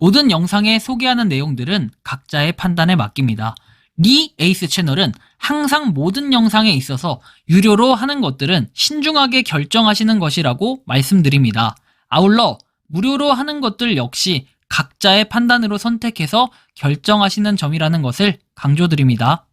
모든 영상에 소개하는 내용들은 각자의 판단에 맡깁니다. 리 에이스 채널은 항상 모든 영상에 있어서 유료로 하는 것들은 신중하게 결정하시는 것이라고 말씀드립니다. 아울러 무료로 하는 것들 역시 각자의 판단으로 선택해서 결정하시는 점이라는 것을 강조드립니다.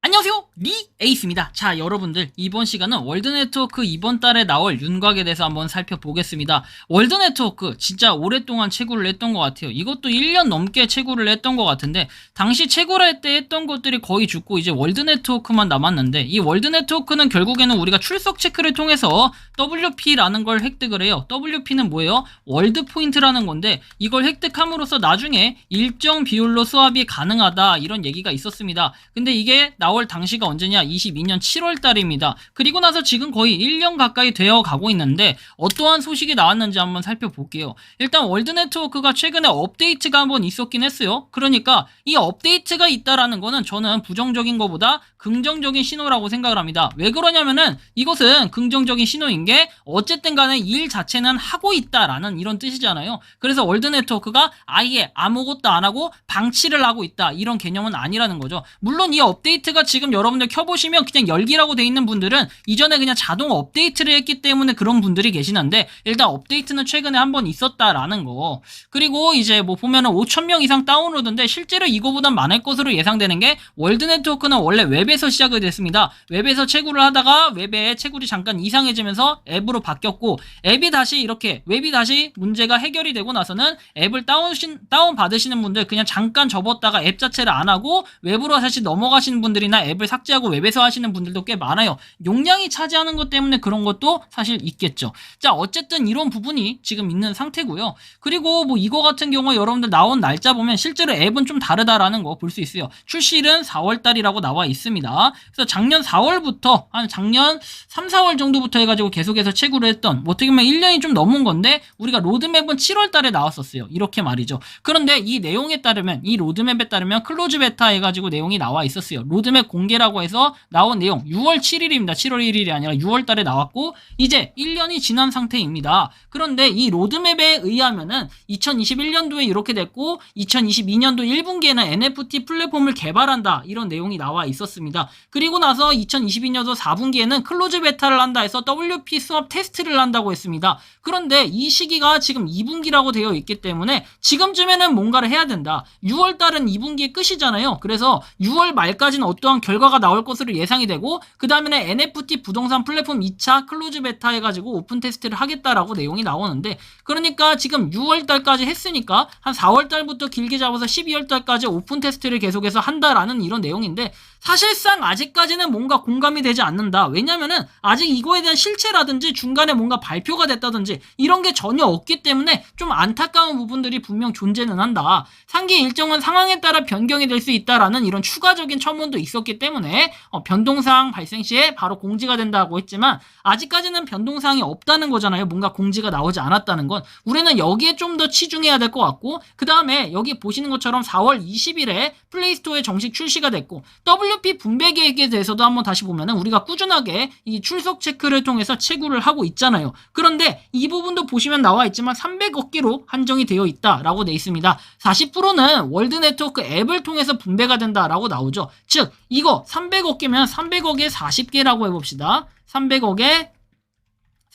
안녕하세요, 리 에이스입니다. 자, 여러분들, 이번 시간은 월드네트워크 이번 달에 나올 윤곽에 대해서 한번 살펴보겠습니다. 월드네트워크 진짜 오랫동안 채굴을 했던 것 같아요. 이것도 1년 넘게 채굴을 했던 것 같은데, 당시 채굴할 때 했던 것들이 거의 죽고 이제 월드네트워크만 남았는데, 이 월드네트워크는 결국에는 우리가 출석 체크를 통해서 WP라는 걸 획득을 해요. WP는 뭐예요? 월드 포인트라는 건데, 이걸 획득함으로써 나중에 일정 비율로 수합이 가능하다, 이런 얘기가 있었습니다. 근데 이게 나올 당시가 언제냐? 22년 7월 달입니다. 그리고 나서 지금 거의 1년 가까이 되어 가고 있는데 어떠한 소식이 나왔는지 한번 살펴볼게요. 일단 월드네트워크가 최근에 업데이트가 한번 있었긴 했어요. 그러니까 이 업데이트가 있다라는 거는 저는 부정적인 것보다 긍정적인 신호라고 생각을 합니다. 왜 그러냐면은 이것은 긍정적인 신호인 게 어쨌든 간에 일 자체는 하고 있다라는 이런 뜻이잖아요. 그래서 월드네트워크가 아예 아무것도 안 하고 방치를 하고 있다, 이런 개념은 아니라는 거죠. 물론 이 업데이트가 지금 여러분들 켜보시면 그냥 열기라고 돼 있는 분들은 이전에 그냥 자동 업데이트를 했기 때문에 그런 분들이 계시는데, 일단 업데이트는 최근에 한번 있었다라는 거. 그리고 이제 뭐 보면은 5,000명 이상 다운로드인데 실제로 이거보단 많을 것으로 예상되는 게, 월드네트워크는 원래 웹에서 시작이 됐습니다. 웹에서 채굴을 하다가 웹에 채굴이 잠깐 이상해지면서 앱으로 바뀌었고, 앱이 다시 이렇게 웹이 다시 문제가 해결이 되고 나서는 앱을 다운 받으시는 분들 그냥 잠깐 접었다가 앱 자체를 안 하고 웹으로 다시 넘어가시는 분들이나 앱을 삭제하고 웹에서 하시는 분들도 꽤 많아요. 용량이 차지하는 것 때문에 그런 것도 사실 있겠죠. 자, 어쨌든 이런 부분이 지금 있는 상태고요. 그리고 뭐 이거 같은 경우에 여러분들 나온 날짜 보면 실제로 앱은 좀 다르다라는 거 볼 수 있어요. 출시일은 4월달이라고 나와 있습니다. 그래서 작년 4월부터 한 작년 3, 4월 정도부터 해가지고 계속해서 채굴을 했던, 뭐 어떻게 보면 1년이 좀 넘은 건데 우리가 로드맵은 7월달에 나왔었어요. 이렇게 말이죠. 그런데 이 내용에 따르면, 이 로드맵에 따르면 클로즈 베타 해가지고 내용이 나와 있었어요. 로드맵 공개라고 해서 나온 내용 6월 7일입니다. 7월 1일이 아니라 6월 달에 나왔고 이제 1년이 지난 상태입니다. 그런데 이 로드맵에 의하면은 2021년도에 이렇게 됐고 2022년도 1분기에는 NFT 플랫폼을 개발한다, 이런 내용이 나와 있었습니다. 그리고 나서 2022년도 4분기에는 클로즈 베타를 한다 해서 WP 수합 테스트를 한다고 했습니다. 그런데 이 시기가 지금 2분기라고 되어 있기 때문에 지금쯤에는 뭔가를 해야 된다. 6월 달은 2분기의 끝이잖아요. 그래서 6월 말까지는 어떠한 결과가 나올 것으로 예상이 되고, 그 다음에는 NFT 부동산 플랫폼 2차 클로즈 베타 해가지고 오픈 테스트를 하겠다라고 내용이 나오는데, 그러니까 지금 6월 달까지 했으니까 한 4월 달부터 길게 잡아서 12월 달까지 오픈 테스트를 계속해서 한다라는 이런 내용인데, 사실상 아직까지는 뭔가 공감이 되지 않는다. 왜냐면은 아직 이거에 대한 실체라든지 중간에 뭔가 발표가 됐다든지 이런 게 전혀 없기 때문에 좀 안타까운 부분들이 분명 존재는 한다. 상기 일정은 상황에 따라 변경이 될 수 있다라는 이런 추가적인 첨언도 있었기 때문에 변동사항 발생 시에 바로 공지가 된다고 했지만 아직까지는 변동사항이 없다는 거잖아요. 뭔가 공지가 나오지 않았다는 건. 우리는 여기에 좀 더 치중해야 될 것 같고, 그 다음에 여기 보시는 것처럼 4월 20일에 플레이스토어에 정식 출시가 됐고, WP 분배 계획에 대해서도 한번 다시 보면은 우리가 꾸준하게 이 출석 체크를 통해서 채굴을 하고 있잖아요. 그런데 이 부분도 보시면 나와 있지만 300억 개로 한정이 되어 있다라고 돼 있습니다. 40%는 월드 네트워크 앱을 통해서 분배가 된다라고 나오죠. 즉 이거 300억 개면 300억에 40개라고 해봅시다. 300억에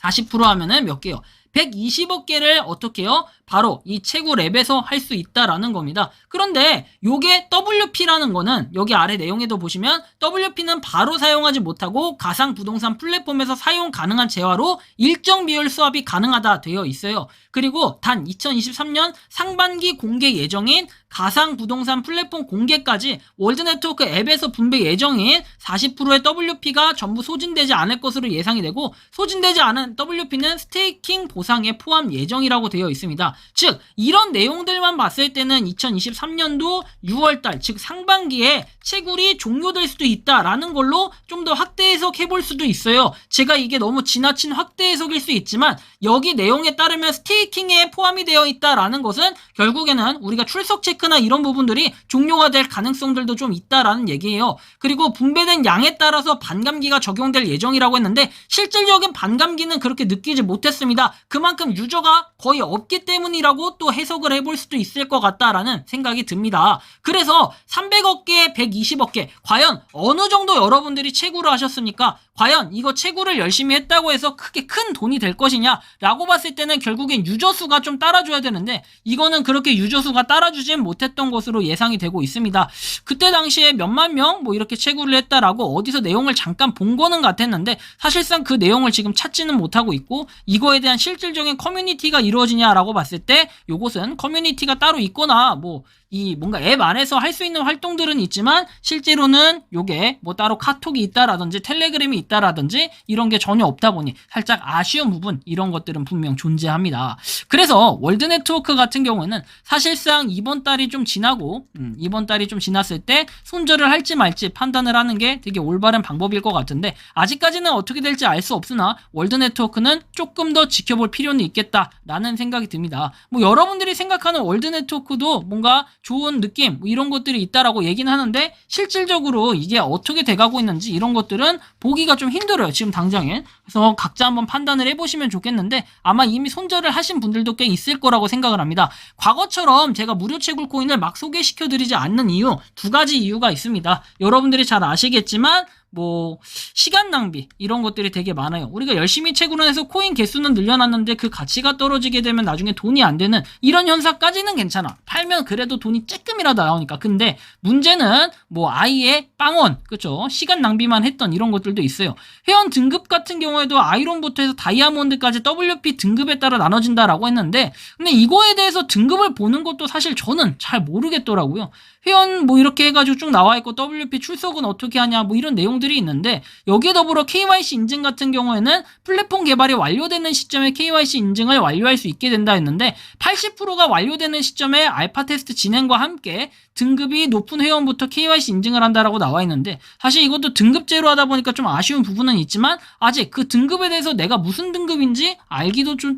40% 하면은 몇 개요? 120억 개를 어떻게 해요? 바로 이 채굴 앱에서 할 수 있다라는 겁니다. 그런데 요게 WP라는 거는 여기 아래 내용에도 보시면 WP는 바로 사용하지 못하고 가상 부동산 플랫폼에서 사용 가능한 재화로 일정 비율 수합이 가능하다 되어 있어요. 그리고 단 2023년 상반기 공개 예정인 가상 부동산 플랫폼 공개까지 월드네트워크 앱에서 분배 예정인 40%의 WP가 전부 소진되지 않을 것으로 예상이 되고, 소진되지 않은 WP는 스테이킹 보상에 포함 예정이라고 되어 있습니다. 즉 이런 내용들만 봤을 때는 2023년도 6월달, 즉 상반기에 채굴이 종료될 수도 있다라는 걸로 좀 더 확대 해석해볼 수도 있어요. 제가 이게 너무 지나친 확대 해석일 수 있지만 여기 내용에 따르면 스테이킹에 포함이 되어 있다라는 것은 결국에는 우리가 출석 체크나 이런 부분들이 종료가 될 가능성들도 좀 있다라는 얘기예요. 그리고 분배된 양에 따라서 반감기가 적용될 예정이라고 했는데 실질적인 반감기는 그렇게 느끼지 못했습니다. 그만큼 유저가 거의 없기 때문이라고 또 해석을 해볼 수도 있을 것 같다라는 생각이 듭니다. 그래서 300억 개, 120억 개 과연 어느 정도 여러분들이 채굴을 하셨습니까? 과연 이거 채굴을 열심히 했다고 해서 크게 큰 돈이 될 것이냐 라고 봤을 때는 결국엔 유저 수가 좀 따라줘야 되는데 이거는 그렇게 유저 수가 따라주진 못했던 것으로 예상이 되고 있습니다. 그때 당시에 몇만 명 뭐 이렇게 채굴을 했다라고 어디서 내용을 잠깐 본 거는 같았는데 사실상 그 내용을 지금 찾지는 못하고 있고 이거에 대한 실질적인 커뮤니티가 이루어지냐라고 봤을 때 요것은 커뮤니티가 따로 있거나 뭐 이 뭔가 앱 안에서 할 수 있는 활동들은 있지만 실제로는 요게 뭐 따로 카톡이 있다라든지 텔레그램이 있다라든지 이런 게 전혀 없다 보니 살짝 아쉬운 부분 이런 것들은 분명 존재합니다. 그래서 월드 네트워크 같은 경우에는 사실상 이번 달이 좀 지나고 이번 달이 좀 지났을 때 손절을 할지 말지 판단을 하는 게 되게 올바른 방법일 것 같은데 아직까지는 어떻게 될지 알 수 없으나 월드 네트워크는 조금 더 지켜볼 필요는 있겠다라는 생각이 듭니다. 뭐 여러분들이 생각하는 월드 네트워크도 뭔가 좋은 느낌 뭐 이런 것들이 있다라고 얘기는 하는데 실질적으로 이게 어떻게 돼가고 있는지 이런 것들은 보기가 좀 힘들어요. 지금 당장에. 그래서 각자 한번 판단을 해보시면 좋겠는데 아마 이미 손절을 하신 분들도 꽤 있을 거라고 생각을 합니다. 과거처럼 제가 무료 채굴 코인을 막 소개시켜드리지 않는 이유 두 가지 이유가 있습니다. 여러분들이 잘 아시겠지만 뭐 시간 낭비 이런 것들이 되게 많아요. 우리가 열심히 채굴을 해서 코인 개수는 늘려놨는데 그 가치가 떨어지게 되면 나중에 돈이 안 되는 이런 현상까지는 괜찮아. 팔면 그래도 돈이 조금이라도 나오니까. 근데 문제는 뭐 아예 빵원 그쵸 시간 낭비만 했던 이런 것들도 있어요. 회원 등급 같은 경우에도 아이론부터 해서 다이아몬드까지 WP 등급에 따라 나눠진다라고 했는데 근데 이거에 대해서 등급을 보는 것도 사실 저는 잘 모르겠더라고요. 회원 뭐 이렇게 해가지고 쭉 나와있고 WP 출석은 어떻게 하냐 뭐 이런 내용들이 있는데 여기에 더불어 KYC 인증 같은 경우에는 플랫폼 개발이 완료되는 시점에 KYC 인증을 완료할 수 있게 된다 했는데 80%가 완료되는 시점에 알파 테스트 진행과 함께 등급이 높은 회원부터 KYC 인증을 한다라고 나와 있는데 사실 이것도 등급제로 하다 보니까 좀 아쉬운 부분은 있지만 아직 그 등급에 대해서 내가 무슨 등급인지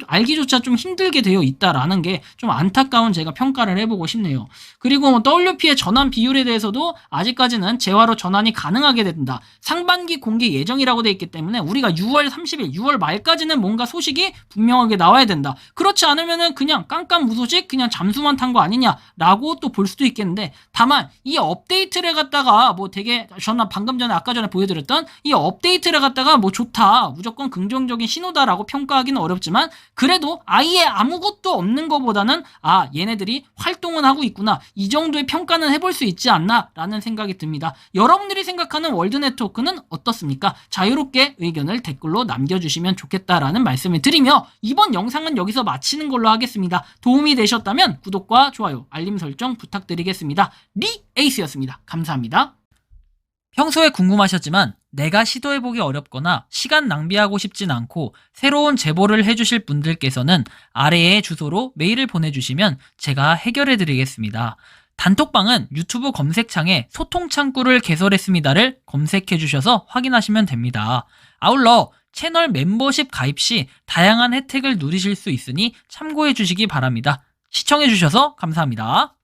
알기조차 좀 힘들게 되어 있다라는 게 좀 안타까운 제가 평가를 해보고 싶네요. 그리고 뭐 WP의 전환 비율에 대해서도 아직까지는 재화로 전환이 가능하게 된다. 상반기 공개 예정이라고 돼 있기 때문에 우리가 6월 30일, 6월 말까지는 뭔가 소식이 분명하게 나와야 된다. 그렇지 않으면은 그냥 깜깜무소식 그냥 잠수만 탄 거 아니냐라고 또 볼 수도 있겠는데 다만 이 업데이트를 갖다가 뭐 되게 저는 방금 전에 아까 전에 보여드렸던 이 업데이트를 갖다가 뭐 좋다 무조건 긍정적인 신호다라고 평가하기는 어렵지만 그래도 아예 아무것도 없는 것보다는 아 얘네들이 활동은 하고 있구나 이 정도의 평가는 해볼 수 있지 않나 라는 생각이 듭니다. 여러분들이 생각하는 월드 네트워크는 어떻습니까? 자유롭게 의견을 댓글로 남겨주시면 좋겠다라는 말씀을 드리며 이번 영상은 여기서 마치는 걸로 하겠습니다. 도움이 되셨다면 구독과 좋아요 알림 설정 부탁드리겠습니다. 리에이스였습니다. 감사합니다. 평소에 궁금하셨지만 내가 시도해보기 어렵거나 시간 낭비하고 싶진 않고 새로운 제보를 해주실 분들께서는 아래의 주소로 메일을 보내주시면 제가 해결해드리겠습니다. 단톡방은 유튜브 검색창에 소통창구를 개설했습니다를 검색해주셔서 확인하시면 됩니다. 아울러 채널 멤버십 가입 시 다양한 혜택을 누리실 수 있으니 참고해주시기 바랍니다. 시청해주셔서 감사합니다.